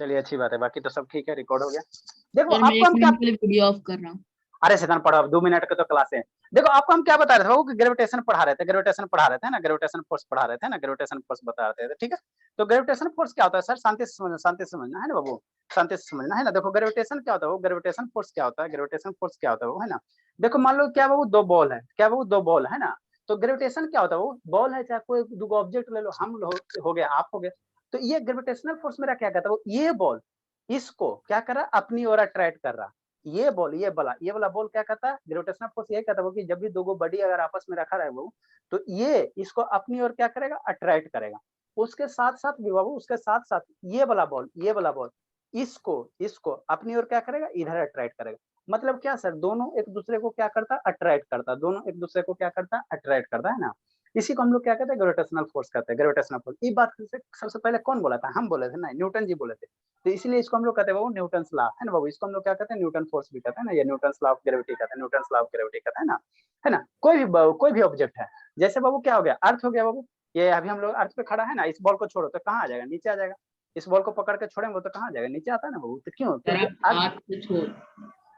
चलिए अच्छी बात है, बाकी तो सब ठीक है, रिकॉर्ड हो गया। देखो सर मैं आपको 1 हम क्या, मिनट के लिए वीडियो ऑफ कर रहा हूँ। अरे शैतान पढ़ो, अब 2 मिनट के तो क्लास है। देखो आपको हम क्या बता रहे थे बाबू, ग्रेविटेशन पढ़ा रहे थे, ग्रेविटेशन पढ़ा रहे थे ना, ग्रेविटेशन फोर्स पढ़ा रहे थे ना, ग्रेविटेशन फोर्स बता रहे थे, ठीक है। तो ग्रेविटेशन फोर्स क्या होता है सर, शांति से समझना, शांति से समझना है ना बाबू, शांति से समझना है ना। देखो ग्रेविटेशन क्या होता है, वो ग्रेविटेशन फोर्स क्या होता है, ग्रेविटेशन फोर्स क्या होता है वो, है ना। देखो मान लो क्या बाबू, दो बॉल है, क्या बाबू, दो बॉल है ना। तो ग्रेविटेशन क्या होता है, वो बॉल है, चाहे कोई दो ऑब्जेक्ट ले लो, हम हो गया, आप हो गए। तो ये ग्रेविटेशनल फोर्स मेरा क्या कहता है, वो ये बॉल इसको क्या कर रहा, अपनी ओर अट्रैक्ट कर रहा। ये बॉल, ये वाला बॉल क्या करता है, ग्रेविटेशनल फोर्स यही कहता है कि जब भी दो बॉडी अगर आपस में रखा रहे वो, तो ये इसको अपनी ओर क्या करेगा, अट्रैक्ट करेगा। उसके साथ साथ भी बाबू, उसके साथ साथ ये वाला बॉल इसको इसको अपनी ओर क्या करेगा, इधर अट्रैक्ट करेगा। मतलब क्या सर, दोनों एक दूसरे को क्या करता है, अट्रैक्ट करता है, दोनों एक दूसरे को क्या करता है, अट्रैक्ट करता है ना। इसी को हम लोग क्या कहते हैं, ग्रेविटेशनल फोर्स कहते हैं, ग्रेविटेशनल फोर्स। ये बात सबसे पहले कौन बोला था, हम बोले थे ना, न्यूटन जी बोले थे। तो इसलिए इसको हम लोग कहते हैं बाबू न्यूटन्स लॉ, है ना बाबू। इसको हम लोग क्या कहते हैं, न्यूटन फोर्स भी कहते हैं ना, ये न्यूटन्स लॉ ऑफ ग्रेविटी कहते हैं, न्यूटन्स लॉ ऑफ ग्रेविटी कहते हैं ना, है ना। कोई भी ऑब्जेक्ट है, जैसे बाबू क्या हो गया, अर्थ हो गया बाबू। ये अभी हम लोग अर्थ पे खड़ा है ना, इस बॉल को छोड़ो तो कहाँ आ जाएगा, नीचे आ जाएगा। इस बॉल को पकड़ के छोड़ेंगे तो कहाँ जाएगा, नीचे आता है ना बाबू। तो क्यों, सर क्योंकि आप अर्थ, हाथ से छोड़।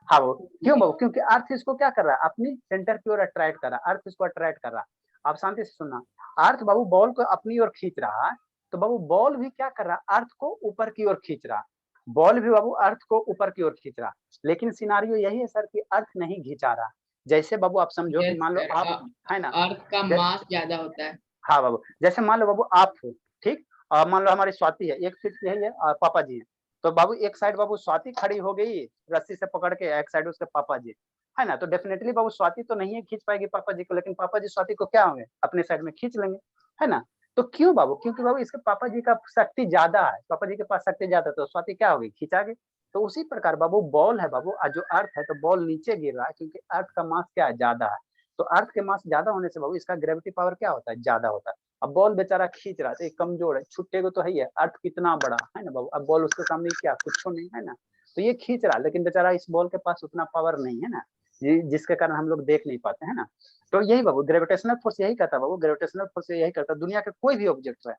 हाँ बाबू, क्यों बाबू, क्योंकि अर्थ इसको क्या कर रहा है, अपनी सेंटर की ओर अट्रैक्ट कर रहा है, अर्थ इसको अट्रैक्ट कर रहा है। आप शांति से सुनना, अर्थ बाबू बॉल को अपनी ओर खींच रहा है, तो बाबू बॉल भी क्या कर रहा है, अर्थ को ऊपर की ओर खींच रहा है। बॉल भी बाबू अर्थ को ऊपर की ओर खींच रहा, लेकिन सिनारियो यही है सर कि अर्थ नहीं खींचा रहा। जैसे बाबू आप समझो कि यस मान लो सर, आप, है ना, अर्थ का मास ज्यादा होता है। हाँ बाबू, जैसे मान लो बाबू आप हो, ठीक, और मान लो हमारी स्वाति है, 1 फीट यही है, और पापा जी है। तो बाबू एक साइड बाबू स्वाति खड़ी हो गई रस्सी से पकड़ के, एक साइड उसके पापा जी, है ना। तो डेफिनेटली बाबू स्वाति तो नहीं है खींच पाएगी पापा जी को, लेकिन पापा जी स्वाति को क्या होंगे, अपने साइड में खींच लेंगे, है ना। तो क्यों बाबू, क्योंकि बाबू इसके पापा जी का शक्ति ज्यादा है, पापा जी के पास शक्ति ज्यादा है, तो स्वाति क्या होगी, खींचा गई। तो उसी प्रकार बाबू बॉल है बाबू, जो अर्थ है, तो बॉल नीचे गिर रहा है क्योंकि अर्थ का मास क्या है, ज्यादा है। तो अर्थ के मास ज्यादा होने से बाबू इसका ग्रेविटी पावर क्या होता है, ज्यादा होता है। अब बॉल बेचारा खींच रहा है, कमजोर है, छुट्टे को तो है ही है, अर्थ कितना बड़ा है ना बाबू, अब बॉल उसके सामने क्या, कुछ नहीं है ना। तो ये खींच रहा है, लेकिन बेचारा इस बॉल के पास उतना पावर नहीं है ना, जिसके कारण हम लोग देख नहीं पाते है ना। तो यही बाबू ग्रेविटेशनल फोर्स यही करता है बाबू, ग्रेविटेशनल फोर्स यही करता है, दुनिया के कोई भी ऑब्जेक्ट है,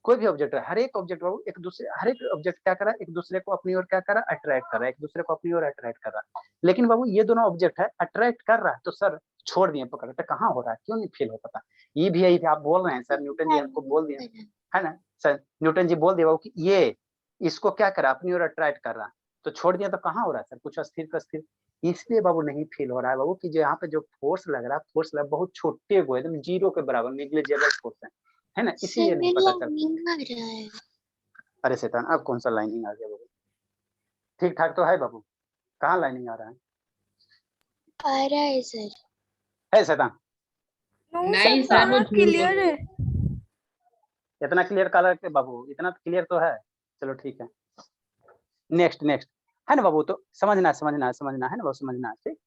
कोई भी ऑब्जेक्ट है, हर एक ऑब्जेक्ट बाबू एक दूसरे, हर एक ऑब्जेक्ट क्या कर रहा है, एक दूसरे को अपनी ओर क्या कर रहा है, अट्रैक्ट कर रहा है, एक दूसरे को अपनी ओर अट्रैक्ट कर रहा है। लेकिन बाबू ये दोनों ऑब्जेक्ट है, अट्रैक्ट कर रहा है, तो सर छोड़ दिए पकड़ के, कहाँ हो रहा है, क्यों नहीं फील हो पाता। ये भी यही आप बोल रहे हैं सर, न्यूटन जी हमको बोल दिए, है ना सर, न्यूटन जी बोल दिया बाबू कि ये इसको क्या करा, अपनी ओर अट्रैक्ट कर रहा, तो छोड़ दिया तो कहाँ हो रहा है सर, कुछ अस्थिर का स्थिर। इसलिए बाबू नहीं फील हो रहा है बाबू कि जो यहाँ पे जो फोर्स लग रहा है, फोर्स लग बहुत छोटे को एकदम जीरो के बराबर, निग्लिजिबल फोर्स है ना, इसीलिए नहीं पता चल। अरे शैतान, अब कौन सा लाइनिंग आ गया बाबू, ठीक ठाक तो है बाबू, कहाँ लाइनिंग आ रहा है, आ रहा है सर, है शैतान। नहीं सर वो झूठ क्लियर है। इतना क्लियर कलर के बाबू, इतना क्लियर तो है, चलो ठीक है। नेक्स्ट नेक्स्ट, है ना बाबू, तो समझना समझना समझना है ना बाबू, समझना, ठीक।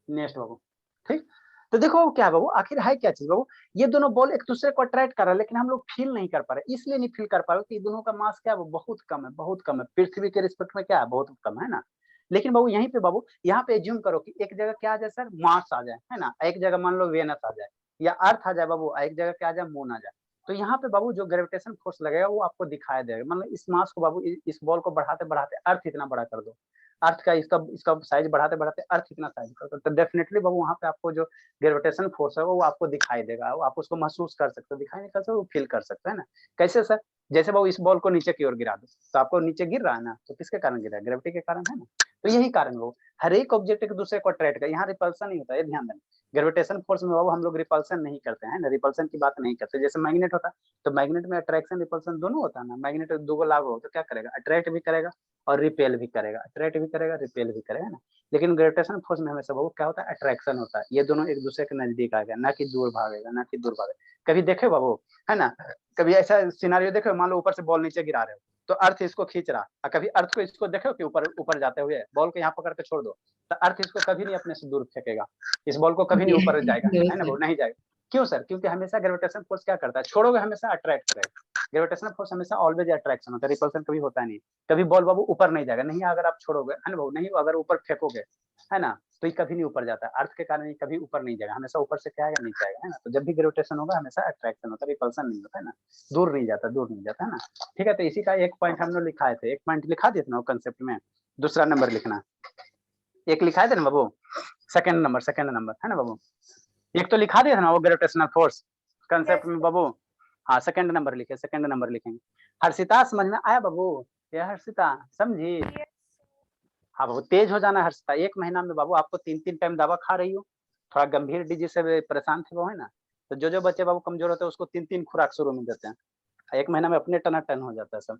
नेक्स्ट बाबू, ठीक। तो देखो क्या बाबू, आखिर है क्या चीज बाबू, ये दोनों बॉल एक दूसरे को अट्रैक्ट कर रहा है, लेकिन हम लोग फील नहीं कर पा रहे, इसलिए नहीं फील कर पा रहे कि दोनों का मास क्या है, वो बहुत कम है, बहुत कम है, पृथ्वी के रिस्पेक्ट में क्या है, बहुत कम है ना। लेकिन बाबू यहीं पे बाबू, यहाँ पे एज्यूम करो कि एक जगह क्या आ जाए सर, मार्स आ जाए, है ना, एक जगह मान लो वेनस आ जाए, या अर्थ आ जाए बाबू, एक जगह क्या आ जाए, मून आ जाए। तो यहाँ पे बाबू जो ग्रेविटेशन फोर्स लगेगा वो आपको दिखाई देगा, मतलब इस मास को बाबू, इस बॉल को बढ़ाते बढ़ाते अर्थ इतना बड़ा कर दो, अर्थ का इसका इसका साइज बढ़ाते बढ़ाते अर्थ इतना साइज कर दो, तो डेफिनेटली बाबू वहाँ पे आपको जो ग्रेविटेशन फोर्स है वो आपको दिखाई देगा, वो आप उसको महसूस कर सकते हो, दिखाई नहीं कर सकते, वो फील कर सकते हैं ना। कैसे सर, जैसे बाबू इस बॉल को नीचे की ओर गिरा दो, तो आपको नीचे गिर रहा है ना, तो किसके कारण गिरा है, ग्रेविटी के कारण, है ना। तो यही कारण है, वो हर एक ऑब्जेक्ट एक दूसरे को अट्रैक्ट कर, यहाँ रिपल्सन नहीं होता है, ध्यान देना। ग्रेविटेशन फोर्स में बाबू हम लोग रिपल्सन नहीं करते हैं ना, रिपल्सन की बात नहीं करते, जैसे मैग्नेट होता है, तो मैग्नेट में अट्रैक्शन रिपल्सन दोनों होता है ना, मैग्नेट दो लागू हो तो क्या करेगा, अट्रैक्ट भी करेगा और रिपेल भी करेगा, अट्रैक्ट भी करेगा, रिपेल भी करेगा ना। लेकिन ग्रेविटेशन फोर्स में हमेशा बाबू क्या होता है, अट्रैक्शन होता है, ये दोनों एक दूसरे के नजदीक आ गया, ना कि दूर भागेगा, ना कि दूर भागेगा। कभी देखे बाबू, है ना, कभी ऐसा सिनारियो देखो, मान लो ऊपर से बॉल नीचे गिरा रहे हो, तो अर्थ इसको खींच रहा, और कभी अर्थ को इसको देखो कि ऊपर ऊपर जाते हुए, बॉल को यहाँ पकड़ के छोड़ दो, तो अर्थ इसको कभी नहीं अपने से दूर फेंकेगा, इस बॉल को कभी नहीं ऊपर जाएगा, नो है ना, वो सर। नहीं जाएगा। क्यों सर, क्योंकि हमेशा ग्रेविटेशन फोर्स क्या करता है, छोड़ोगे हमेशा अट्रैक्ट करेगा, ग्रेविटेशन फोर्स हमेशा ऑलवेज अट्रैक्शन होता है, रिपल्सन कभी होता नहीं। कभी बॉल बाबू ऊपर नहीं जाएगा, नहीं अगर आप छोड़ोगे, है ना बाबू, नहीं अगर ऊपर फेंकोगे, है ना, तो ये कभी नहीं ऊपर जाता, अर्थ के कारण ये कभी ऊपर नहीं जाएगा, हमेशा ऊपर से क्या आएगा, नीचे आएगा, है ना। तो जब भी ग्रेविटेशन होगा हमेशा अट्रैक्शन होता है, रिपल्सन नहीं होता है ना, दूर नहीं जाता, दूर नहीं जाता है ना। ठीक है, तो इसी का एक पॉइंट हम लोग लिखाए थे, एक पॉइंट लिखा दिए थे ना कंसेप्ट में। दूसरा नंबर लिखना, एक लिखाए थे ना बाबू, सेकंड नंबर है ना बाबू। एक तो लिखा दिया था ना वो ग्रेविटेशनल फोर्स कंसेप्ट में बाबू। हाँ, सेकंड नंबर लिखेंगे। हर्षिता समझ में आया बाबू? ये हर्षिता समझी? हाँ बाबू, तेज हो जाना हर्षिता। 1 महीना में बाबू आपको 3 टाइम दवा खा रही हो, थोड़ा गंभीर डिजीज से परेशान थे वो, है ना। तो जो बच्चे बाबू कमजोर होते हैं उसको 3 खुराक शुरू में देते हैं, 1 महीना में अपने टन हो जाता है सब।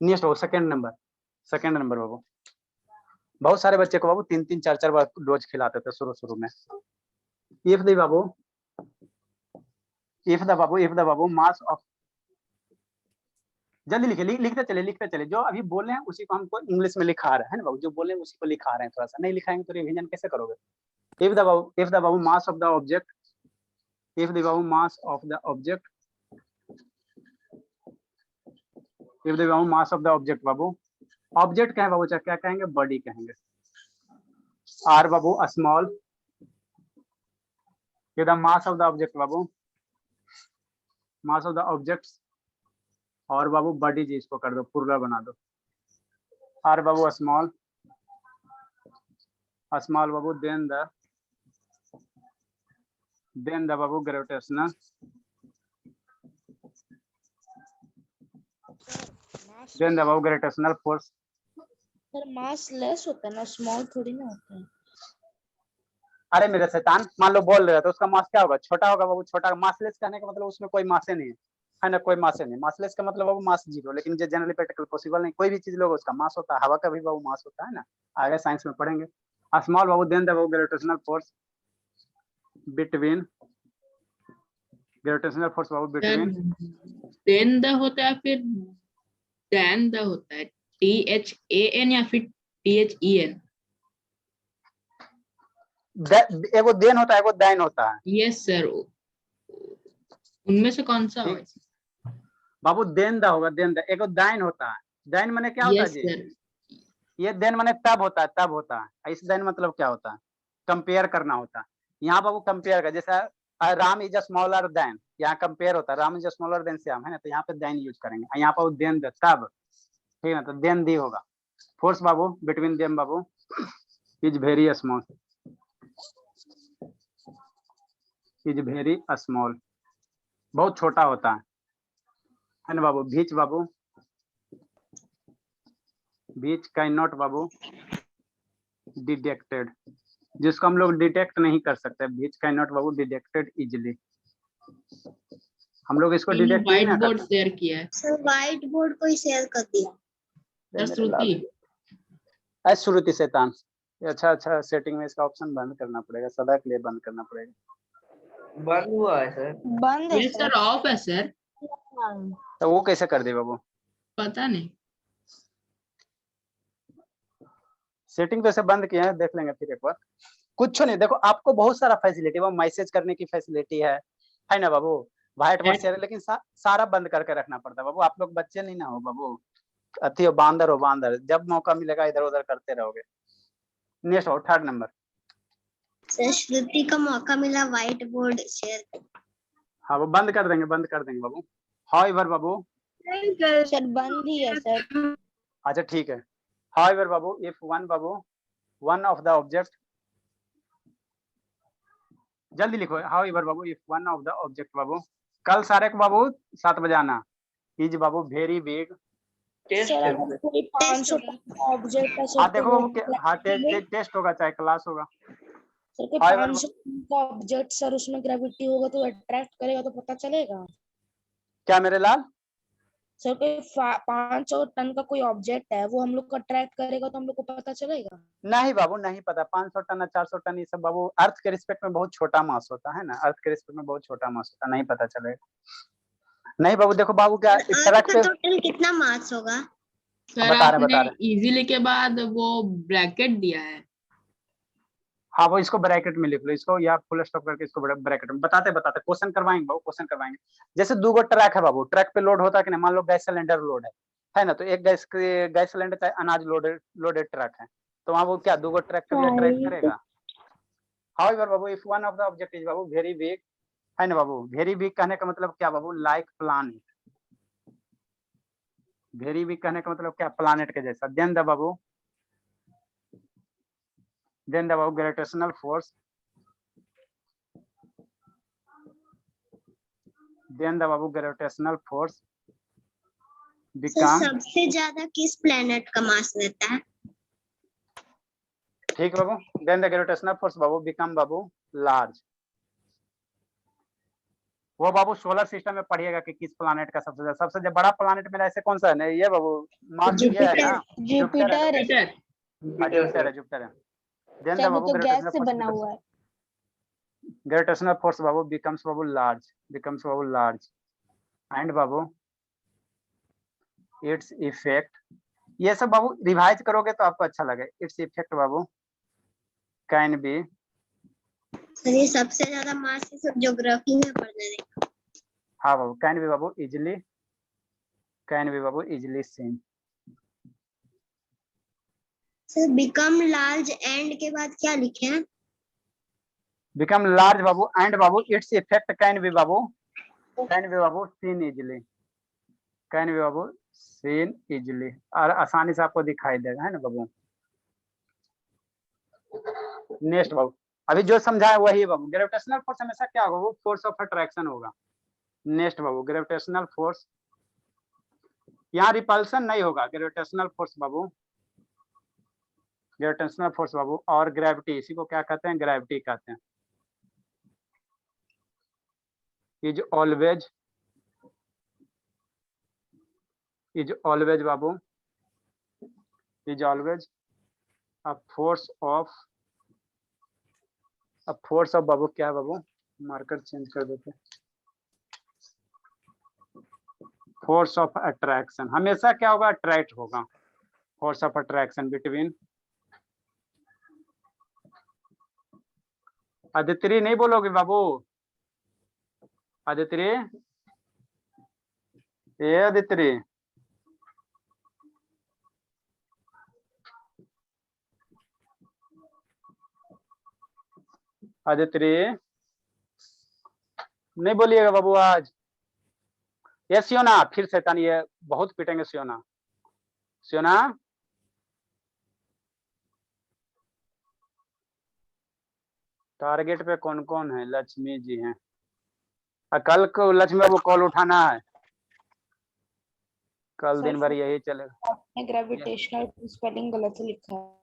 नेक्स्ट बाबू सेकंड नंबर बाबू, बहुत सारे बच्चे को बाबू 3 4 बार डोज खिलाते थे शुरू में। इफ द बाबू मास ऑफ, जल्दी लिखते चले, जो अभी बोले हैं उसी को हमको इंग्लिश में लिखा रहे हैं ना बाबू, जो बोले हैं उसी को लिखा रहे हैं, थोड़ा सा नहीं लिखाएंगे तो रिवीजन कैसे करोगे। इफ द बाबू mass of the object, mass of the object बाबू, ऑब्जेक्ट क्या है बाबू, क्या कहेंगे, बॉडी कहेंगे। आर बाबू small, the mass of the object बाबू, मास ऑफ द ऑब्जेक्ट्स, और बाबू बॉडी जी इसको कर दो, पूरा बना दो। आर बाबू स्मॉल बाबू, देन द बाबू gravitational, force. Sir mass less होता है ना, स्मॉल थोड़ी ना होता है। अरे मेरे शैतान, मान लो बोल रहे हो तो उसका मास क्या होगा, छोटा होगा बाबू, छोटा। मासलेस कहने का मतलब उसमें कोई मासे नहीं है ना, कोई मासे नहीं। मासलेस का मतलब बाबू मास जीरो, लेकिन जो जनरली प्रैक्टिकल पॉसिबल नहीं, कोई भी चीज लोग उसका मास होता है, हवा का भी बाबू मास होता है ना, आगे साइंस में पढ़ेंगे। स्मॉल बाबू, देन द बाबू gravitational force between, gravitational force बाबू बिटवीन, देन द होता है, फिर देन द होता है, THAN या फिर THEN? एगो देन होता है, एगो दैन होता है। यस सर, उनमें से कौन सा होगा बाबू? देन द होगा, देन द। एगो दैन होता है, दैन माने क्या होता है यस जी? सर, ये देन माने तब होता है, इस देन मतलब क्या होता है, कंपेयर करना होता है। यहाँ बाबू कंपेयर का, जैसा Ram is a smaller than, यहाँ कंपेयर होता है, Ram is a smaller than Shyam, है ना, तो यहाँ पे देन यूज करेंगे। यहाँ पर देन द तब, ठीक है, तो देन दी होगा। फोर्स बाबू बिटवीन देम बाबू इज वेरी स्मॉल, बहुत छोटा होता है ना बाबू। बीच बाबू, बीच कैन नॉट बाबू डिटेक्टेड, जिसको हम लोग डिटेक्ट नहीं कर सकते, बीच कैन नॉट बाबू डिटेक्टेड इजिली, हम लोग इसको डिटेक्ट नहीं व्हाइट ना बोर्ड करते। शेयर किया है सर व्हाइट बोर्ड को ही शेयर कर दिया। सर, श्रुति। श्रुति शैतान, अच्छा सेटिंग में इसका ऑप्शन बंद करना पड़ेगा, सदा के लिए बंद करना पड़ेगा। बंद हुआ है सर, बंद है ये सर ऑफ है सर, तो वो कैसे कर दे बाबू? पता नहीं। सेटिंग तो ऐसे बंद किया है, देख लेंगे फिर एक बार। कुछ नहीं, देखो आपको बहुत सारा फैसिलिटी, वो मैसेज करने की फैसिलिटी है ना बाबू, व्हाइट बोर्ड शेयर, लेकिन सारा बंद करके रखना पड़ता है बाबू। आप लोग बच्चे नहीं ना हो बाबू, अति हो बांदर, जब मौका मिलेगा इधर उधर करते रहोगे। नेक्स्ट हो थर्ड नंबर। सर श्रुति का मौका मिला व्हाइट बोर्ड शेयर। हाँ वो बंद कर देंगे बाबू। हाउएवर बाबू, सर बंद ही है सर। अच्छा ठीक है। हाउएवर बाबू, if one of the object, जल्दी लिखो। हाउएवर बाबू, if one of the object बाबू, कल सारे को बाबू 7 बजे आना, इज बाबू वेरी बिग। टेस्ट सर है अगर कोई 500 का ऑब्जेक्ट है हाँ सर, देखो बाबू, हाँ टेस्ट होगा चाहे क्लास होगा। सर कोई हाउएवर 500 का ऑब्जेक्ट सर, उसमें ग्रेविटी होगा तो अट्रैक्ट करेगा तो पता चलेगा। क्या मेरे लाल? सर कोई 500 टन का कोई ऑब्जेक्ट है, वो हम लोग को अट्रैक्ट करेगा तो हम लोग को पता चलेगा। नहीं बाबू, नहीं पता। 500 टन 400 टन ये सब बाबू अर्थ के रिस्पेक्ट में बहुत छोटा मास होता है ना, अर्थ के रिस्पेक्ट में बहुत छोटा मास होता, नहीं पता चलेगा। नहीं बाबू, देखो बाबू क्या ट्रक पे टोटल कितना मास होगा? सर बता आपने रहे। इजीली के बाद वो ब्रैकेट दिया है। हाँ वो इसको ब्रैकेट में लिख लो, इसको या फुल स्टॉप करके इसको ब्रैकेट में बताते क्वेश्चन करवाएंगे बाबू, क्वेश्चन करवाएंगे। जैसे 2 गो ट्रक है बाबू, ट्रक पे लोड होता है कि नहीं, मान लो गैस सिलेंडर लोड है ना, तो एक गैस सिलेंडर चाहे अनाज लोडेड ट्रक है, तो वहाँ वो क्या 2 गो ट्रैक्टर ट्रैक करेगा? हाउएवर बाबू if one of the object is बाबू वेरी बिग, है ना बाबू, वेरी बिग कहने का मतलब क्या बाबू, लाइक प्लानेट, वेरी बिग कहने का मतलब क्या, प्लानेट के जैसा। देन द बाबू ग्रेविटेशनल फोर्स, देन द बाबू ग्रेविटेशनल फोर्स सर बिकम, सबसे ज्यादा किस प्लेनेट का मास रहता है? ठीक बाबू, देन द ग्रेविटेशनल फोर्स बाबू बिकम बाबू लार्ज। वो बाबू सोलर सिस्टम में पढ़िएगा कि किस प्लानेट का सबसे बड़ा प्लानेट मेरा ऐसे कौन सा है, नहीं ये बाबू मार्स, ये है ना, जुपिटर है। जुपिटर। जुपिटर है। देन द सर वो बाबू तो गैस ग्रेविटेशनल से फोर्स, बना हुआ है। Gravitational force Babu becomes Babu large and बाबू इट्स इफेक्ट, ये सब बाबू रिवाइज करोगे तो आपको अच्छा लगे। Its effect Babu can B, sir ये सबसे ज्यादा मास ये सब ज्योग्राफी में पढ़ने देंगे। हाँ बाबू कैन बी बाबू easily seen. Sir become large and के बाद क्या लिखे हैं? बिकम लार्ज बाबू एंड बाबू इट्स इफेक्ट कैन बी बाबू सीन इजिली, कैन बी बाबू सीन इजिली, और आसानी से आपको दिखाई देगा, है ना बाबू। नेक्स्ट बाबू, अभी जो समझाया वही बाबू, ग्रेविटेशनल फोर्स हमेशा क्या होगा, वो फोर्स ऑफ अट्रैक्शन होगा। नेक्स्ट बाबू ग्रेविटेशनल फोर्स, यहाँ रिपल्सन नहीं होगा, ग्रेविटेशनल फोर्स बाबू और ग्रेविटी, इसी को क्या कहते हैं, ग्रेविटी कहते हैं। इज ऑलवेज बाबू अ फोर्स ऑफ बाबू, क्या है बाबू, मार्कर चेंज कर देते हैं, फोर्स ऑफ अट्रैक्शन, हमेशा क्या होगा, अट्रैक्ट होगा, फोर्स ऑफ अट्रैक्शन बिटवीन, आदित्री नहीं बोलोगे बाबू, आदित्री, ये आदित्री, नहीं बोलिएगा बाबू आज। ये सियोना फिर शैतान, ये बहुत पीटेंगे सियोना। टारगेट पे कौन कौन है, लक्ष्मी जी हैं, कल को लक्ष्मी बाबू कॉल उठाना है, कल दिन भर यही चलेगा। ग्रेविटेशनल स्पेलिंग गलत से लिखा है।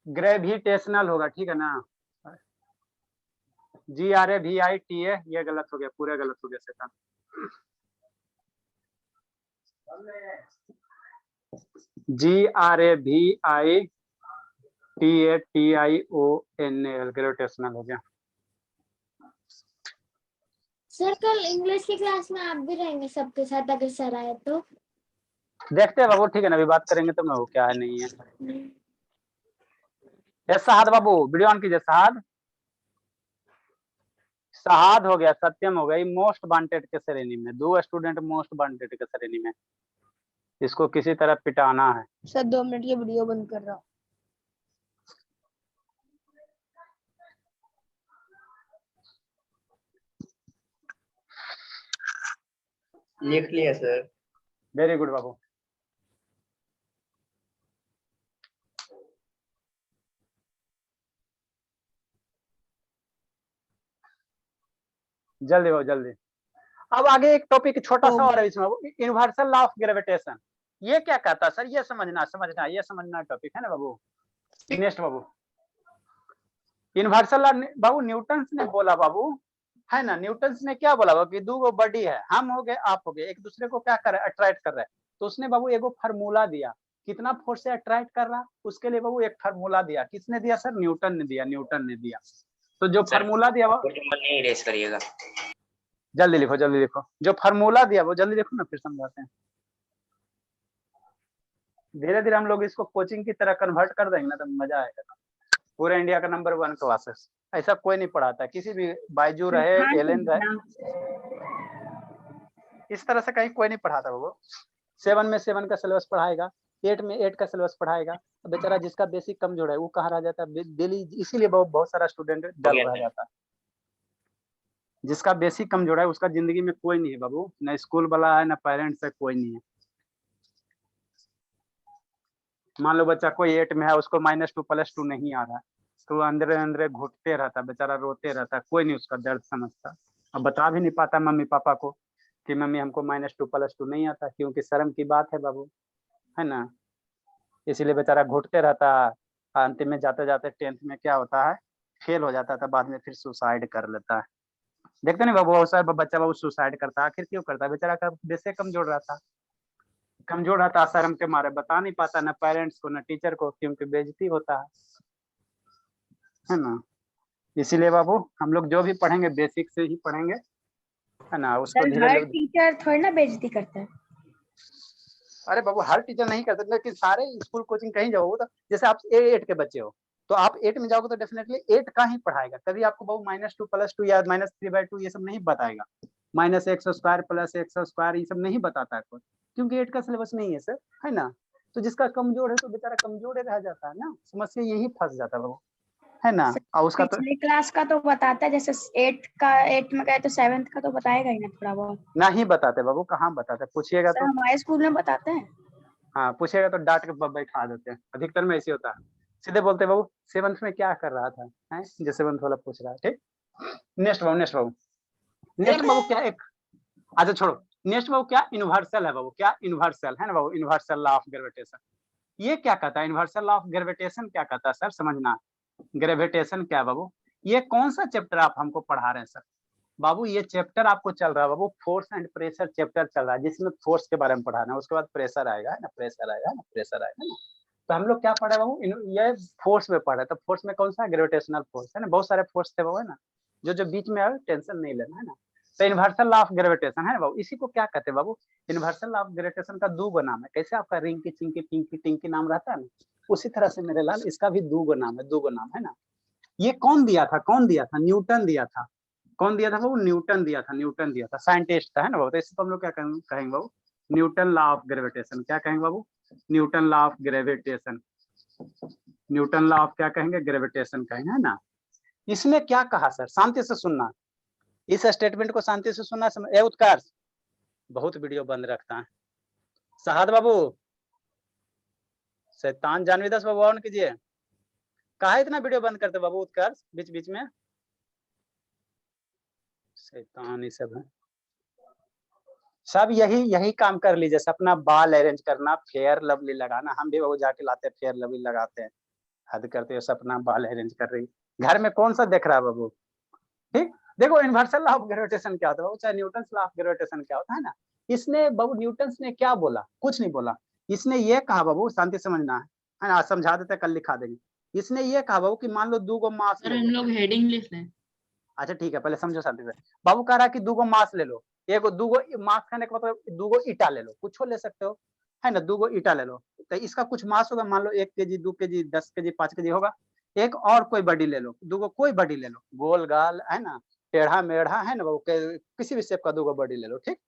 ग्रेविटेशनल होगा, ठीक है ना, GRAVITA, ये गलत हो गया, पूरा गलत हो गया शैतान। GRAVITATIONAL, ग्रेविटेशनल हो गया। सर कल इंग्लिश की क्लास में आप भी रहेंगे सबके साथ, अगर सर आए तो? देखते हैं बाबू, ठीक है ना, अभी बात करेंगे तो मैं वो क्या है नहीं है। शहाद बाबू वीडियो ऑन कीजिए, शहाद हो गया, सत्यम हो गई, मोस्ट वांटेड के श्रेणी में, 2 स्टूडेंट मोस्ट वांटेड के श्रेणी में, इसको किसी तरह पिटाना है। सर 2 मिनट की वीडियो बंद कर रहा हूँ। लिख लिया सर। वेरी गुड बाबू। जल्दी हो जल्दी। अब आगे एक टॉपिक छोटा सा और है इसमें, यूनिवर्सल लॉ ऑफ ग्रेविटेशन, ये क्या कहता है सर, ये समझना टॉपिक है ना बाबू। नेक्स्ट बाबू, यूनिवर्सल लॉ बाबू न्यूटन ने बोला बाबू, है ना, न्यूटन ने क्या बोला बाबू कि 2 बॉडी है, हम हो गए आप हो गए, एक दूसरे को क्या कर रहे हैं, अट्रैक्ट कर रहे हैं, तो उसने बाबू एगो फार्मूला दिया, कितना फोर्स से अट्रैक्ट कर रहा, उसके लिए बाबू एक फार्मूला दिया, किसने दिया सर, न्यूटन ने दिया। तो जो फार्मूला दिया वो नहीं इरेज करिएगा, जल्दी लिखो, जो फार्मूला दिया वो जल्दी लिखो ना, फिर समझाते हैं। धीरे धीरे हम लोग इसको कोचिंग की तरह कन्वर्ट कर देंगे ना, तो मजा आएगा। पूरे इंडिया का नंबर 1 क्लासेस, ऐसा कोई नहीं पढ़ाता, किसी भी बायजू रहे, एलेन रहे, इस तरह से कहीं कोई नहीं पढ़ाता। वो 7 में 7 का सिलेबस पढ़ाएगा, 8 में 8 का सिलेबस पढ़ाएगा, तो बेचारा जिसका बेसिक कमजोर है वो कहाँ रह जाता है डेली, इसीलिए बहुत सारा स्टूडेंट डल गया रह सर। जाता है। जिसका बेसिक कमजोर है उसका जिंदगी में कोई नहीं है बाबू, ना स्कूल वाला है ना पेरेंट्स है, कोई नहीं है। मान लो बच्चा कोई 8 में है, उसको -2 +2 नहीं आ रहा है, तो अंदर अंदर घुटते रहता है, बेचारा रोते रहता है, कोई नहीं उसका दर्द समझता, अब बता भी नहीं पाता मम्मी पापा को कि मम्मी हमको -2 +2 नहीं आता, क्योंकि शर्म की बात है बाबू, है ना। इसीलिए बेचारा घुटते रहता है, अंतिम में जाते जाते 10th में क्या होता है, फेल हो जाता था, बाद में फिर सुसाइड कर लेता है। देखते नहीं बाबू, बहुत सारा बच्चा बाबू सुसाइड करता है, आखिर क्यों करता है, बेचारा का बेसिक कमजोर रहता, शर्म के मारे बता नहीं पाता, ना पेरेंट्स को ना टीचर को, क्योंकि बेइज्जती होता है ना। इसीलिए बाबू हम लोग जो भी पढ़ेंगे बेसिक से ही पढ़ेंगे, है ना, उसको धीरे हर धीरे। टीचर थोड़ी ना बेइज्जती करता है। अरे बाबू हर टीचर नहीं करते, लेकिन सारे स्कूल कोचिंग कहीं जाओगे तो जैसे आप 8 के बच्चे हो, तो आप 8 में जाओगे तो डेफिनेटली 8 का ही पढ़ाएगा, कभी आपको बाबू -2 +2 या -3/2 ये सब नहीं बताएगा, -x² +x² ये सब नहीं बताता है कोई, क्योंकि 8 का सिलेबस नहीं है सर, है ना। तो जिसका कमजोर है तो बेचारा कमजोर ही रह जाता है ना, समस्या यही फंस जाता है बाबू, है ना। और उसका तो पिछले क्लास का तो बताता है, जैसे 8 में गए तो 7th का तो बताएगा ही ना थोड़ा बहुत। नहीं बताते बाबू, कहाँ बताते, पूछिएगा सर तो, हमारे स्कूल में बताते हैं। हाँ पूछेगा तो डांट के बैठा देते हैं, अधिकतर में ऐसे होता है, सीधे बोलते हैं बाबू 7th में क्या कर रहा था, है जो 7th वाला पूछ रहा है, ठीक। नेक्स्ट बाबू, नेक्स्ट बाबू क्या एक, अच्छा छोड़ो, नेक्स्ट बाबू क्या यूनिवर्सल है बाबू, क्या यूनिवर्सल है ना बाबू, यूनिवर्सल लॉ ऑफ ग्रेविटेशन, ये क्या कहता है, यूनिवर्सल लॉ ऑफ ग्रेविटेशन क्या कहता है सर, समझना, ग्रेविटेशन क्या है बाबू, ये कौन सा चैप्टर आप हमको पढ़ा रहे हैं सर। बाबू ये चैप्टर आपको चल रहा है बाबू, फोर्स एंड प्रेशर चैप्टर चल रहा है, जिसमें फोर्स के बारे में पढ़ाना है, उसके बाद प्रेशर आएगा, है ना, प्रेशर आएगा ना, प्रेशर आएगा ना। तो हम लोग क्या पढ़े बाबू, ये फोर्स में पढ़े, तो फोर्स में कौन सा ग्रेविटेशनल फोर्स है ना, बहुत सारे फोर्स थे बाबू, है ना, जो बीच में आए टेंशन नहीं लेना, है ना। तो यूनिवर्सल लॉ ऑफ ग्रेविटेशन है ना बाबू, इसी को क्या कहते हैं बाबू, यूनिवर्सल लॉ ऑफ ग्रेविटेशन का 2 नाम है, कैसे आपका रिंकी चिंकी पिंकी टिंकी नाम रहता है ना, उसी तरह से मेरे लाल इसका भी 2 नाम है, 2 नाम है ना। ये कौन दिया था, न्यूटन दिया था, कौन दिया था बाबू, न्यूटन दिया था, साइंटिस्ट था, है ना बाबू। तो इसको हम लोग क्या कहेंगे बाबू, न्यूटन लॉ ऑफ ग्रेविटेशन, क्या कहेंगे बाबू, Newton law of gravitation, Newton law of क्या कहेंगे, ग्रेविटेशन कहेंगे, है ना। इसने क्या कहा सर, शांति से सुनना, इस स्टेटमेंट को शांति से सुनना, उत्कर्ष बहुत वीडियो बंद रखता है, शहाद बाबू, शैतान जानवी दास बाबू ऑन कीजिए, कहा इतना वीडियो बंद करते बाबू, उत्कर्ष बीच बीच में, शैतान ही सब है, सब यही काम कर लीजिए, अपना बाल अरेंज करना, फेयर लवली लगाना, हम भी बाबू जाके लाते हैं फेयर लवली लगाते हैं, हद करते हो, अपना बाल अरेंज कर रही, घर में कौन सा देख रहा है बाबू, ठीक। देखो यूनिवर्सल लॉ ऑफ ग्रेविटेशन क्या होता है बाबू, चाहे न्यूटन लॉ ऑफ ग्रेविटेशन क्या होता है ना, इसने बाबू न्यूटन ने क्या बोला, कुछ नहीं बोला, इसने ये कहा बाबू, शांति समझना है ना, समझा देते कल लिखा देंगे, इसने ये कहा बाबू कि मान लो 2 मास सर ले हम लो, लोग हेडिंग लिख लें। अच्छा ठीक है, पहले समझो शांति से, बाबू कह रहा है कि 2 मास ले लो, एगो 2 मास कहने का मतलब 2 ईटा ले लो, कुछ ले सकते हो, है ना, 2 ईटा ले लो, तो इसका कुछ मास होगा, मान लो 1 kg 2 kg 10 kg 5 kg होगा, एक और कोई बडी ले लो, 2 कोई बडी ले लो, गोल गाल, है ना, टेढ़ा मेढ़ा, है ना बाबू, किसी भी शेप का 2 बडी ले लो, ठीक,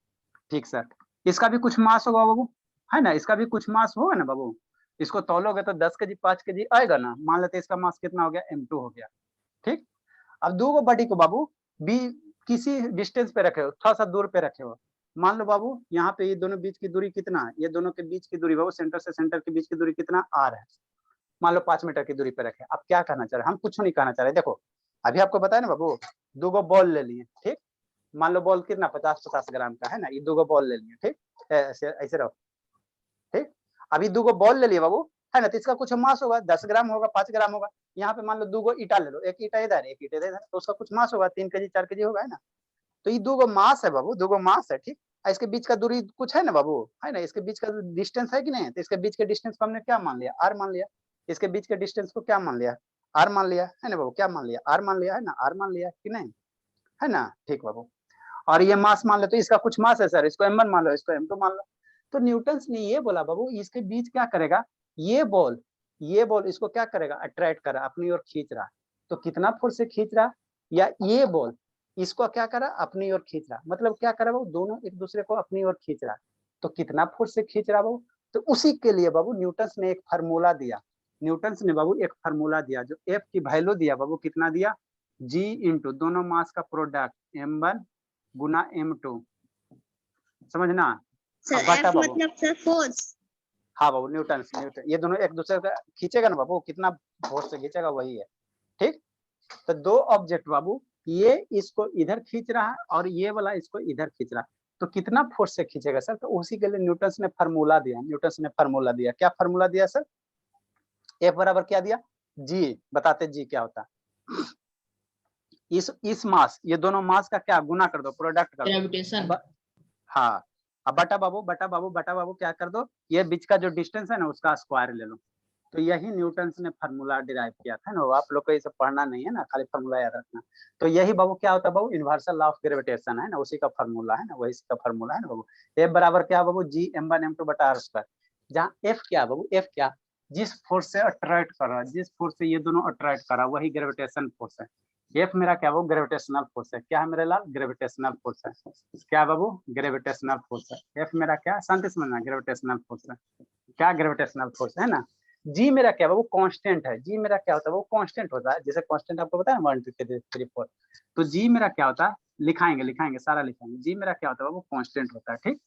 ठीक सर, इसका भी कुछ मास होगा बाबू, है ना, इसका भी कुछ मास होगा ना बाबू, इसको तौलोगे तो 10 kg 5 kg आएगा ना, मान लेते इसका मास कितना हो गया, m2 हो गया, ठीक। अब 2 बडी को बाबू बी किसी डिस्टेंस पे रखे हो, थोड़ा सा दूर पे रखे हो, मान लो बाबू यहाँ पे ये दोनों बीच की दूरी कितना है, ये दोनों के बीच की दूरी बाबू, सेंटर से सेंटर के बीच की दूरी कितना r है, मान लो 5 मीटर की दूरी पे रखे। अब क्या कहना चाह रहे हैं, हम कुछ नहीं कहना चाह रहे, देखो अभी आपको बताया ना बाबू, 2 बॉल ले लिए, ठीक, मान लो बॉल कितना 50-50 ग्राम का है ना, ये 2 बॉल ले लिए, ठीक, ऐसे रहो, ठीक। अभी 2 बॉल ले लिए बाबू, है ना, तो इसका कुछ मास होगा, 10 ग्राम होगा, 5 ग्राम होगा, यहाँ पे मान लो 2 ईटा ले लो, एक ईटा इधर एक ईटा इधर, तो उसका कुछ मास होगा, 3 kg 4 kg होगा, है ना। तो ये 2 मास है बाबू, 2 मास है, ठीक। इसके बीच का दूरी कुछ है ना बाबू, है ना, इसके बीच का डिस्टेंस है कि नहीं, तो इसके बीच के डिस्टेंस को हमने क्या मान लिया, r मान लिया, इसके बीच के डिस्टेंस को क्या मान लिया, r मान लिया, है ना बाबू, क्या मान लिया, r मान लिया, है ना, r मान लिया कि नहीं, है ना, ठीक बाबू। और ये मास मान लो, तो इसका कुछ मास है सर, इसको m1 मान लो, इसको m2 मान लो। तो न्यूटन ने ये बोला बाबू, इसके बीच क्या करेगा, ये बॉल इसको क्या करेगा, अट्रैक्ट करा, अपनी ओर खींच रहा, तो कितना फोर्स से खींच रहा, या ये बॉल इसको क्या करा, अपनी ओर खींच रहा, मतलब क्या करा बाबू, दोनों एक दूसरे को अपनी ओर खींच रहा, तो कितना फोर्स से खींच रहा बाबू, तो उसी के लिए बाबू न्यूटन्स ने एक फार्मूला दिया, न्यूटन्स ने बाबू एक फार्मूला दिया जो एफ की वैल्यू दिया बाबू, कितना दिया, जी इंटू दोनों मास का प्रोडक्ट m1 गुना m2, समझना। सर अब बटा एफ बाबू, मतलब सर फोर्स। हाँ बाबू न्यूटन ये दोनों एक दूसरे का खींचेगा ना बाबू, कितना फोर्स से खींचेगा वही है, ठीक। तो दो ऑब्जेक्ट बाबू, ये इसको इधर खींच रहा है और ये वाला इसको इधर खींच रहा है, तो कितना फोर्स से खींचेगा सर, तो उसी के लिए न्यूटन्स ने फार्मूला दिया, न्यूटन्स ने फार्मूला दिया, क्या फार्मूला दिया सर, एफ बराबर क्या दिया, जी, बताते जी क्या होता है, इस मास, ये दोनों मास का क्या गुना कर दो, प्रोडक्ट कर दो, ग्रेविटेशन। हाँ। अब बटा बाबू क्या कर दो, ये बीच का जो डिस्टेंस है ना उसका स्क्वायर ले लो। तो यही न्यूटन्स ने फार्मूला डिराइव किया था ना, आप लोग को ये सब पढ़ना नहीं है ना, खाली फार्मूला याद रखना। तो यही बाबू क्या होता है बाबू, यूनिवर्सल लॉ ऑफ ग्रेविटेशन है ना, उसी का फार्मूला है ना, वही का फार्मूला है ना बाबू। एफ बराबर क्या बाबू, जी m1 m2 बटा r स्क्वायर, जहाँ एफ क्या बाबू, एफ क्या, जिस फोर्स से अट्रैक्ट कर रहा है, जिस फोर्स से ये दोनों अट्रैक्ट कर रहा है वही ग्रेविटेशन फोर्स है। एफ मेरा क्या बाबू, ग्रेविटेशनल फोर्स है, क्या है मेरे लाल, ग्रेविटेशनल फोर्स है, क्या बाबू, ग्रेविटेशनल फोर्स है। एफ मेरा क्या, शांति समझना, ग्रेविटेशनल फोर्स है, क्या ग्रेविटेशनल फोर्स है ना। जी मेरा क्या बाबू, कांस्टेंट है, जी मेरा क्या होता है वो कांस्टेंट होता है, जैसे कांस्टेंट आपको पता है 1 2 3 4, तो जी मेरा क्या होता है, लिखाएंगे सारा लिखाएंगे, जी मेरा क्या होता है वो कांस्टेंट होता है, ठीक।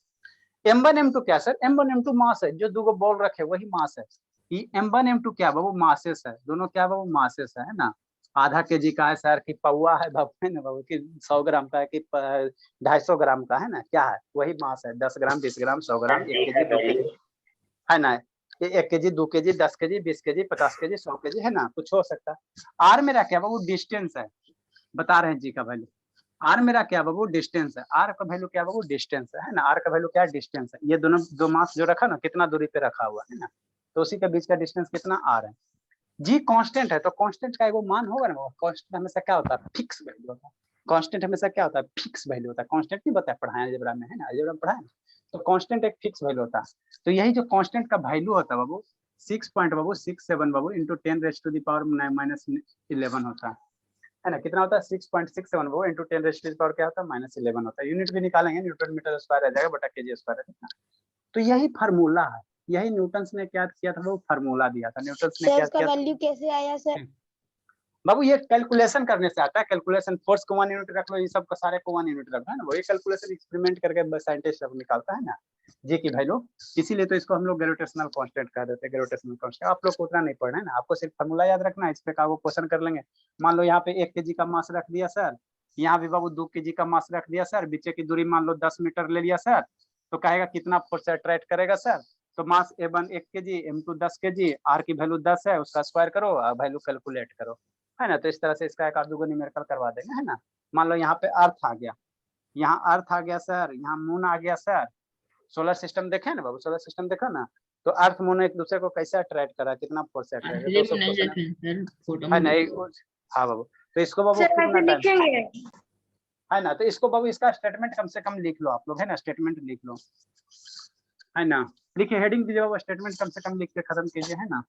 m1 m2 क्या सर, m1 m2 मास है, जो दो बॉल रखे वही मास है, ये m1 m2 क्या बाबू, मासेस है, दोनों क्या बाबू, मासेस है ना। आधा केजी का है सर कि पौवा है बाबू, है ना बाबू, कि 100 ग्राम का है कि 250 ग्राम का है ना, क्या है वही मास है, 10 ग्राम 20 ग्राम 100 ग्राम 1 केजी 2 केजी है ना, ये 1 KG 2 KG 10 KG 20 KG 50 KG 100 KG है ना, कुछ हो सकता है। आर मेरा क्या बाबू, डिस्टेंस है, बता रहे हैं जी का वैल्यू, आर मेरा क्या बाबू, डिस्टेंस है, आर का वैल्यू क्या बाबू, डिस्टेंस है ना, आर का वैल्यू क्या, डिस्टेंस है, ये दोनों दो मास जो रखा ना कितना दूरी पे रखा हुआ है ना, तो उसी के बीच का डिस्टेंस कितना आर है। जी कांस्टेंट है, तो कांस्टेंट का एगो मान होगा ना, कांस्टेंट हमेशा क्या होता है, फिक्स वैल्यू होता है, कांस्टेंट हमेशा क्या होता है, फिक्स वैल्यू होता है, कांस्टेंट नहीं बताया पढ़ाया अलजेब्रा में है ना, अलजेब्रा में पढ़ाया, तो कांस्टेंट एक फिक्स वैल्यू होता है। तो यही जो कांस्टेंट का वैल्यू होता है बाबू 6.67 बाबू इंटू 10⁻⁻11 होता है ना, कितना होता है 6.67 वो इंटू 10⁻⁻ क्या होता है -11 होता है। यूनिट भी निकालेंगे, न्यूटन मीटर स्क्वायर आ जाएगा बटा केजी स्क्वायर है। तो यही फार्मूला है, यही न्यूटन्स ने क्या किया था, वो फार्मूला दिया था, न्यूटन्स ने सर क्या उसका किया वैल्यू कैसे आया सर? बाबू, ये कैलकुलेशन करने से आता है, कैलकुलेशन फोर्स को 1 यूनिट रख लो, ये सब का सारे को 1 यूनिट रखना है ना, वही कैलकुलेशन एक्सपेरिमेंट करके साइंटिस्ट सब निकालता है ना जी की वैल्यू। इसीलिए तो इसको हम लोग ग्रेविटेशनल कांस्टेंट कह देते हैं, ग्रेविटेशनल कांस्टेंट। आप लोग को उतना नहीं पढ़ना है ना, आपको सिर्फ फार्मूला याद रखना है, इस पे का वो क्वेश्चन कर लेंगे। मान लो यहाँ पे 1 केजी का मास रख दिया सर, यहाँ भी बाबू 2 केजी का मास रख दिया सर, बीच की दूरी मान लो 10 मीटर ले लिया सर, तो कहेगा कितना फोर्स अट्रैक्ट करेगा सर, तो मास m1 1 KG m2 10 KG, r की वैल्यू 10 है, उसका स्क्वायर करो और वैल्यू कैलकुलेट करो, है ना। तो इस तरह से इसका एक आध दो न्यूमेरिकल करवा देंगे, है ना। मान लो यहाँ पे अर्थ आ गया, यहाँ अर्थ आ गया सर, यहाँ मून आ गया सर, सोलर सिस्टम देखे ना बाबू, सोलर सिस्टम देखो ना, तो अर्थ मून एक दूसरे को कैसे अट्रैक्ट करा, कितना फोर्स से अट्रैक्ट, अंजलि में नहीं देखे हैं सर, फोटो है में ना। देखे। हाँ बाबू, तो इसको बाबू सर कितना ऐसे टाइम लिखेंगे? है ना, तो इसको बाबू इसका स्टेटमेंट कम से कम लिख लो आप लोग, है ना, स्टेटमेंट लिख लो, है ना। लिखिए, हेडिंग दीजिए बाबू, स्टेटमेंट कम से कम लिख के खत्म कीजिए, है ना,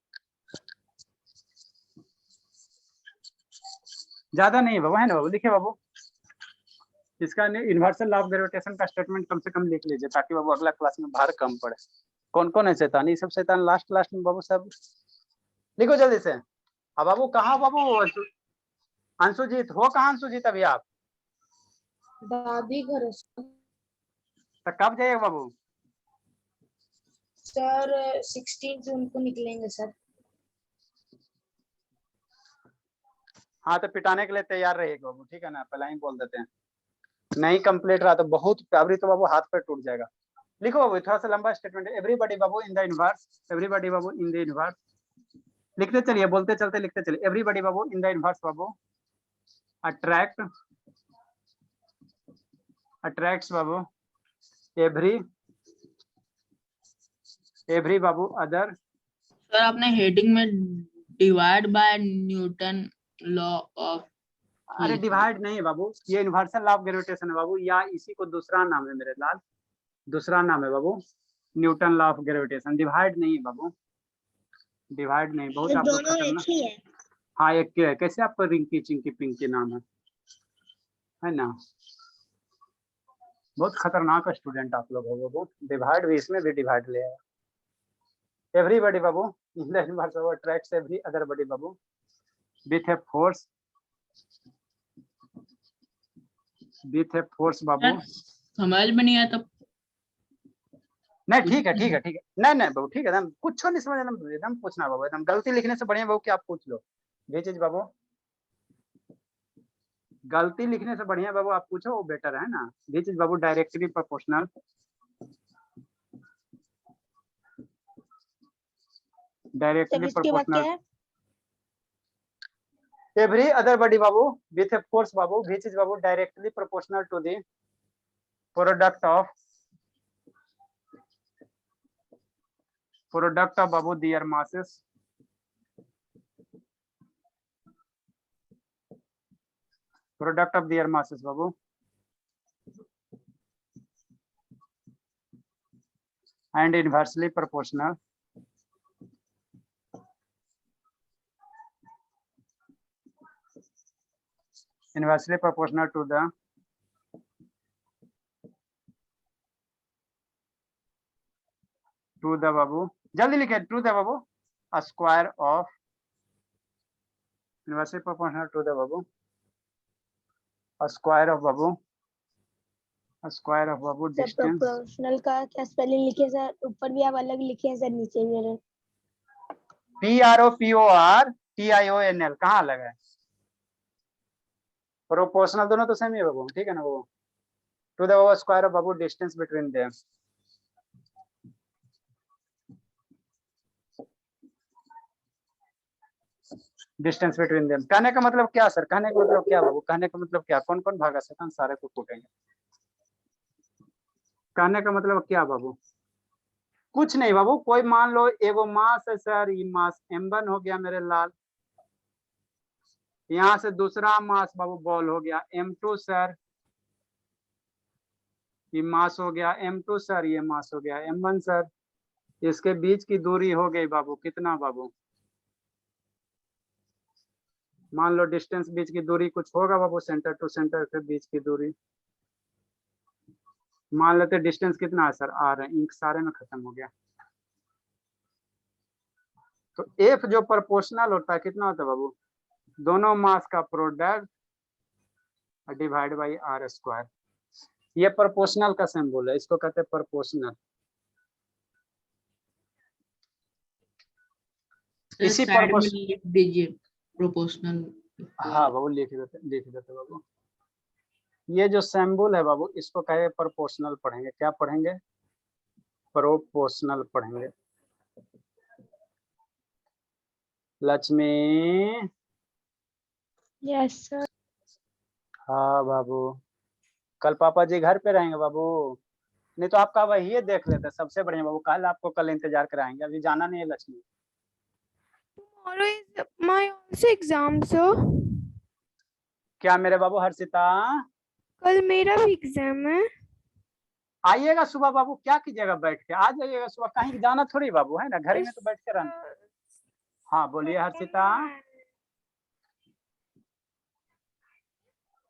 ज्यादा नहीं बाबू, है ना बाबू, लिखिए बाबू, इसका यूनिवर्सल लॉ ऑफ ग्रेविटेशन का स्टेटमेंट कम से कम लिख लीजिए, ताकि बाबू अगला क्लास में भार कम पड़े। कौन कौन है शैतान, ये सब शैतान लास्ट लास्ट में बाबू सब लिखो जल्दी से। अब बाबू कहाँ बाबू, अंशुजीत हो कहाँ, अंशुजीत अभी आप दादी घर तो कब जाइएगा बाबू, सर 16 जून को निकलेंगे सर। हाँ तो पिटाने के लिए तैयार रहिएगा बाबू, ठीक है ना, पहले ही बोल देते हैं, नहीं कंप्लीट रहा तो बहुत अभी तो बाबू हाथ पे टूट जाएगा। लिखो बाबू, थोड़ा सा लंबा स्टेटमेंट है, everybody Babu in the universe, everybody Babu in the universe, लिखते चलिए, बोलते चलते लिखते चलिए, everybody Babu in the universe Babu attracts Babu every Babu other. Sir आपने हेडिंग में divide by Newton law of, अरे डिवाइड नहीं बाबू, ये यूनिवर्सल लॉ ऑफ ग्रेविटेशन है बाबू, या इसी को दूसरा नाम है मेरे लाल, दूसरा नाम है बाबू Newton law of gravitation, divide नहीं है बाबू, डिवाइड नहीं, बहुत आप लोग दोनों एक खतरनाक। ही है। हाँ एक है, कैसे आपको रिंकी चिंकी पिंकी नाम है ना, बहुत खतरनाक स्टूडेंट आप लोग हो बाबू, डिवाइड भी इसमें भी डिवाइड ले आया, everybody babu in the universe of attracts every other body babu with a force बाबू। समझ में नहीं आया तो नहीं ठीक है ठीक है ठीक है, नहीं नहीं बाबू ठीक है, एकदम कुछ नहीं समझ, एकदम पूछना बाबू, एकदम गलती लिखने से बढ़िया बाबू कि आप पूछ लो ये चीज बाबू, गलती लिखने से बढ़िया बाबू आप पूछो वो बेटर है ना। ये चीज बाबू डायरेक्टली प्रोपोर्शनल, डायरेक्टली इसके बाद क्या प्रोपोर्शनल है? every other body babu with a force babu which is babu directly proportional to the product of babu their masses, product of their masses babu, and inversely proportional to the babu, जल्दी लिखे to the babu a square of inversely proportional to the babu a square of babu sir distance proportional का क्या spelling लिखे sir? ऊपर भी आप अलग लिखे हैं सर, नीचे भी अलग। PROPORTIONL कहाँ अलग है? प्रोपोर्शनल दोनों तो सेम ही है बाबू, ठीक है ना बाबू। टू द बाबू स्क्वायर ऑफ बाबू distance between them, distance between them. कहने का मतलब क्या सर? कहने का मतलब क्या बाबू? कहने का मतलब क्या? कौन कौन भागा सकता? सारे को कूटेंगे। कहने का मतलब क्या बाबू? कुछ नहीं बाबू, कोई मान लो एगो मास है सर, ये मास M1 हो गया मेरे लाल, यहाँ से दूसरा मास बाबू बॉल हो गया M2 सर, ये मास हो गया M2 सर, ये मास हो गया M1 सर, इसके बीच की दूरी हो गई बाबू कितना बाबू? मान लो डिस्टेंस बीच की दूरी कुछ होगा बाबू, सेंटर टू सेंटर के बीच की दूरी मान लेते डिस्टेंस कितना है सर? R है, इंक सारे में खत्म हो गया। तो F जो प्रोपोर्शनल होता है कितना होता है बाबू? दोनों मास का product divide by R square. ये प्रोपोर्शनल का सिंबल है, इसको कहते हैं प्रोपोर्शनल। इसी साइड में पर्पस लिख दीजिए प्रोपोर्शनल। हाँ बाबू लिख देते बाबू। ये जो सिंबल है बाबू इसको कहे प्रोपोर्शनल पढ़ेंगे। क्या पढ़ेंगे? प्रोपोर्शनल पढ़ेंगे। Lakshmi yes sir. हाँ बाबू, कल पापा जी घर पे रहेंगे बाबू? नहीं तो आपका वही ये देख लेते सबसे बढ़िया बाबू, कल आपको कल इंतजार कराएंगे, अभी जाना नहीं है Lakshmi. Tomorrow is my also exam, sir. क्या मेरे बाबू हर्षिता? कल मेरा भी एग्जाम है। आइएगा सुबह बाबू, क्या कीजिएगा बैठ के, आ जाइएगा सुबह, कहीं जाना थोड़ी बाबू है ना, घर में तो बैठ के रहना। हाँ बोलिए हर्षिता,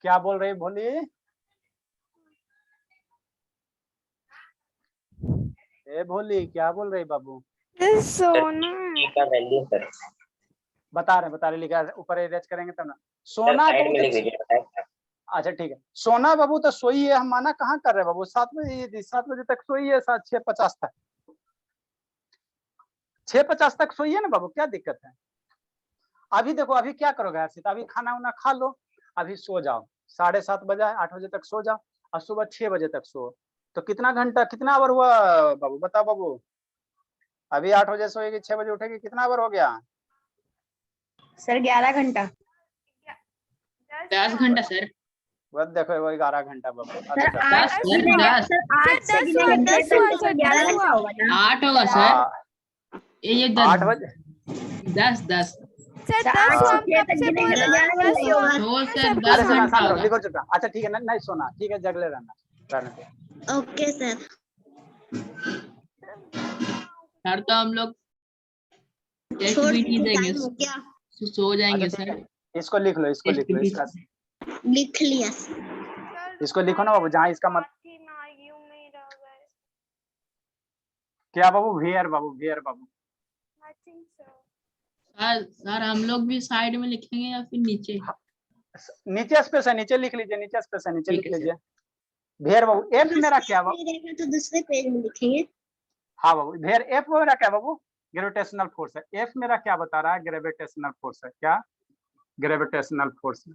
क्या बोल रही बोलिए? ए भोली क्या बोल रही बाबू? सोना का वैल्यू सर बता रहे लिखा ऊपर इरेज करेंगे तब ना। सोना साइड में लिख बाबू दीजिए। अच्छा ठीक है। सोना बाबू तो सोई है, हम माना कहाँ कर रहे बाबू? 7 बजे तक सोई है, 6:50 तक, 6:50 तक सोई है ना बाबू, क्या दिक्कत है? अभी देखो अभी क्या करोगे हर्षिता? अभी खाना वाना खा लो, अभी सो जाओ, 7:30 बजे 8 बजे तक सो जाओ और सुबह 6 बजे तक सो। तो कितना घंटा कितना आवर हुआ बाबू? बताओ बाबू, अभी 8 बजे सोएगी 6 बजे उठेगी, कितना आवर हो गया? सर 11 घंटा। 10 घंटा सर। बस देखो वो 11 घंटा बाबू। सर अच्छा 8 10 से गिनेंगे, सर 8 से गिनेंगे 10 हुआ, तो 11 घंटा होगा ना? 8 होगा सर। हाँ, ये 8 बजे 10 सर सर 10 8 हुआ, से हम 6 कब तक से बोल गिनेंगे तो रहे 11 हैं? घंटा होगा। तो सर सब 10 अरे सुना घंटा शांत रहो, होगा। लिखो चुपचाप। अच्छा ठीक है, नहीं सोना, ठीक है जगले रहने दो। Okay sir. सर तो हम लोग टेस्ट छोड़ भी नहीं दीजिए, देंगे, टाइम हो गया। सो जाएंगे अच्छा ठीक सर। है, इसको लिख लो, इसको लिख लो, इसका लिख लिया। इसको लिखो ना बाबू, जहाँ इसका मत ही में रह गए। क्या बाबू? वेयर बाबू, वेयर बाबू, सर हम लोग भी साइड में लिखेंगे या फिर नीचे? नीचे स्पेस है, नीचे लिख लीजिए, नीचे स्पेस है, नीचे ठीक लिख है, लीजिए। भेड़ बाबू एफ मेरा क्या बाबू? नहीं रहेगा तो दूसरे पेज में लिखेंगे। हाँ बाबू, भेड़ एफ मेरा क्या बाबू? ग्रेविटेशनल फोर्स है। एफ मेरा क्या बता रहा है? ग्रेविटेशनल फोर्स है। क्या? ग्रेविटेशनल फोर्स है।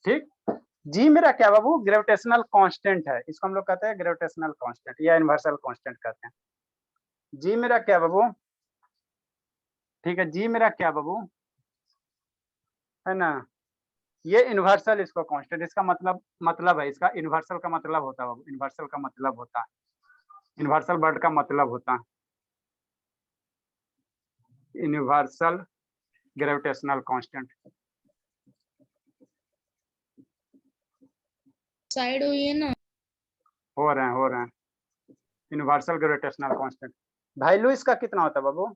ठीक। जी मेरा क्या बाबू? ग्रेविटेशनल कांस्टेंट है, इसको हम लोग कहते हैं ग्रेविटेशनल कांस्टेंट या यूनिवर्सल कांस्टेंट कहते हैं। जी मेरा क्या बाबू? ठीक है, जी मेरा क्या बाबू? है ना, ये यूनिवर्सल इसको कांस्टेंट, इसका मतलब है, इसका यूनिवर्सल का मतलब होता है बाबू, यूनिवर्सल का मतलब होता है, यूनिवर्सल वर्ड का मतलब होता है यूनिवर्सल ग्रेविटेशनल कांस्टेंट। साइड हुई है ना। हो रहे हैं यूनिवर्सल ग्रेविटेशनल कांस्टेंट। वैल्यू इसका कितना होता है बाबू?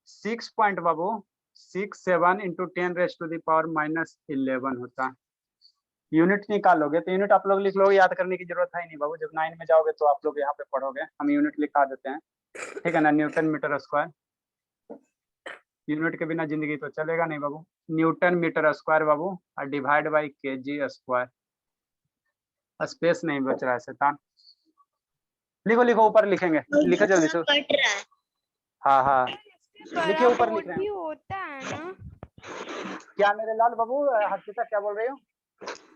6.67 इंटू 10⁻⁻11 होता है। यूनिट निकालोगे तो यूनिट आप लोग लिख लोगे, याद करने की जरूरत है नहीं बाबू, जब 9 में जाओगे तो आप लोग यहाँ पे पढ़ोगे, हम यूनिट लिखा देते हैं, ठीक है ना। न्यूटन मीटर स्क्वायर, यूनिट के बिना जिंदगी तो चलेगा नहीं बाबू। न्यूटन मीटर स्क्वायर बाबू और divide by KG square. Space नहीं बच रहा है शैतान, लिखो लिखो, ऊपर लिखेंगे, लिखो जल्दी से। कट रहा है। हाँ लिखिए, बड़ा ऊपर लिख बोर्ड रहे भी हैं। होता है ना क्या मेरे लाल बाबू? हर्षिता क्या बोल रही हो?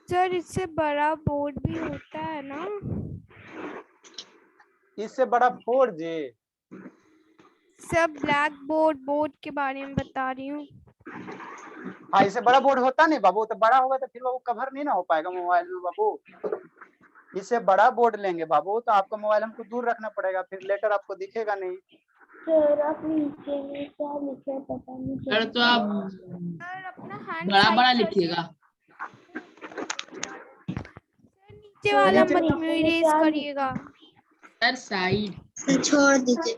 सर, इससे बड़ा बोर्ड भी होता है ना? इससे बड़ा 4G? सब ब्लैक बोर्ड के बारे में बता रही हूँ। हाँ, इससे बड़ा बोर्ड होता नहीं बाबू, तो बड़ा होगा तो फिर बाबू कवर नहीं ना हो पाएगा मोबाइल में बाबू। इससे बड़ा बोर्ड लेंगे बाबू तो आपका मोबाइल हमको दूर रखना पड़ेगा, फिर लेटर आपको दिखेगा नहीं। सर आप नीचे में क्या लिखे पता नहीं सर तो आप सर अपना हैंड बड़ा साइड बड़ा कर लिखिएगा। सर, नीचे वाला नीचे- मत इरेज करिएगा। Sir side. सर छोड़ दीजिए।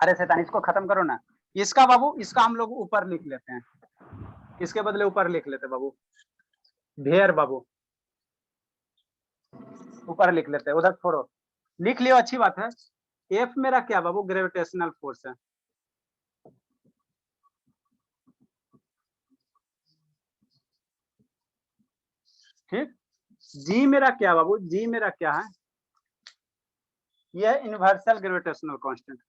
अरे शैतान, इसको खत्म करो ना। इसका बाबू, इसका हम लोग ऊपर लिख लेते हैं, इसके बदले ऊपर लिख लेते बाबू। भेड़ बाबू ऊपर लिख लेते हैं, उधर छोड़ो, लिख लियो, अच्छी बात है। एफ मेरा क्या बाबू? ग्रेविटेशनल फोर्स है। ठीक। जी मेरा क्या बाबू? जी मेरा क्या है? यह यूनिवर्सल ग्रेविटेशनल कांस्टेंट।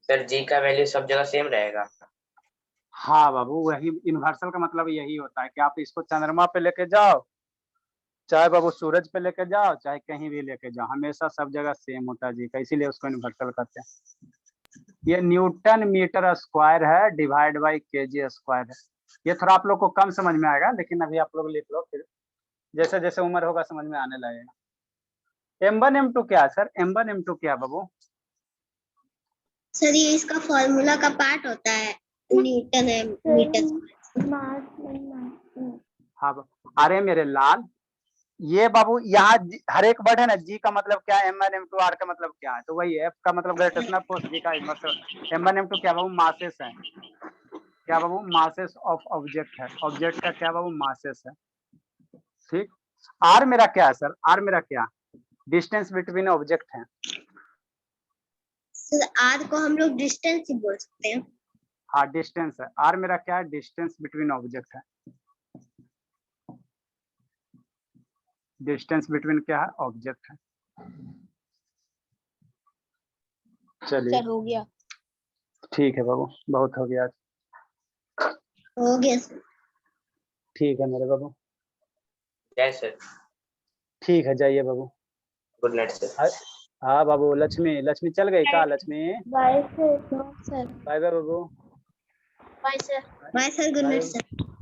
सर जी का वैल्यू सब जगह सेम रहेगा? हाँ बाबू, वही यूनिवर्सल का मतलब यही होता है कि आप इसको चंद्रमा पे लेके जाओ, चाहे बाबू सूरज पे लेके जाओ, चाहे कहीं भी लेके जाओ, हमेशा सब जगह सेम होता है जी का, इसीलिए उसको यूनिवर्सल कहते हैं। ये न्यूटन मीटर स्क्वायर है, डिवाइड बाई केजी स्क्वायर है। ये थोड़ा आप लोग को कम समझ में आएगा, लेकिन अभी आप लोग लिख लो, फिर जैसे जैसे उम्र होगा समझ में आने लगेगा। M1 M2 क्या है सर? M1 M2 क्या बाबू? सर ये इसका फॉर्मूला का पार्ट होता है, न्यूटन है मीटर। हाँ अरे मेरे लाल, ये बाबू यहाँ हर एक वर्ड है ना, जी का मतलब क्या है, M1 M2, R का मतलब क्या है, तो वही एफ का मतलब ग्रेविटेशनल फोर्स, जी का मतलब M1 M2 क्या बाबू? मासेस है। क्या बाबू? मासेस ऑफ ऑब्जेक्ट है, ऑब्जेक्ट का क्या बाबू? मासेस है। ठीक। आर मेरा क्या है सर? आर मेरा क्या? डिस्टेंस बिटवीन ऑब्जेक्ट है। सर आर को हम लोग डिस्टेंस ही बोल सकते हैं। हाँ डिस्टेंस है, आर मेरा क्या है? डिस्टेंस बिटवीन ऑब्जेक्ट है। डिस्टेंस बिटवीन क्या है? ऑब्जेक्ट है। चलिए सर हो गया। ठीक है बाबू, बहुत हो गया। हो गया सर। ठीक है मेरे बाबू, जय सर। ठीक है, जाइए बाबू। Good night sir. हाँ बाबू, लक्ष्मी, लक्ष्मी चल गई का? Lakshmi bye sir. Bye bye बाबू। Bye sir. Bye sir, good night sir.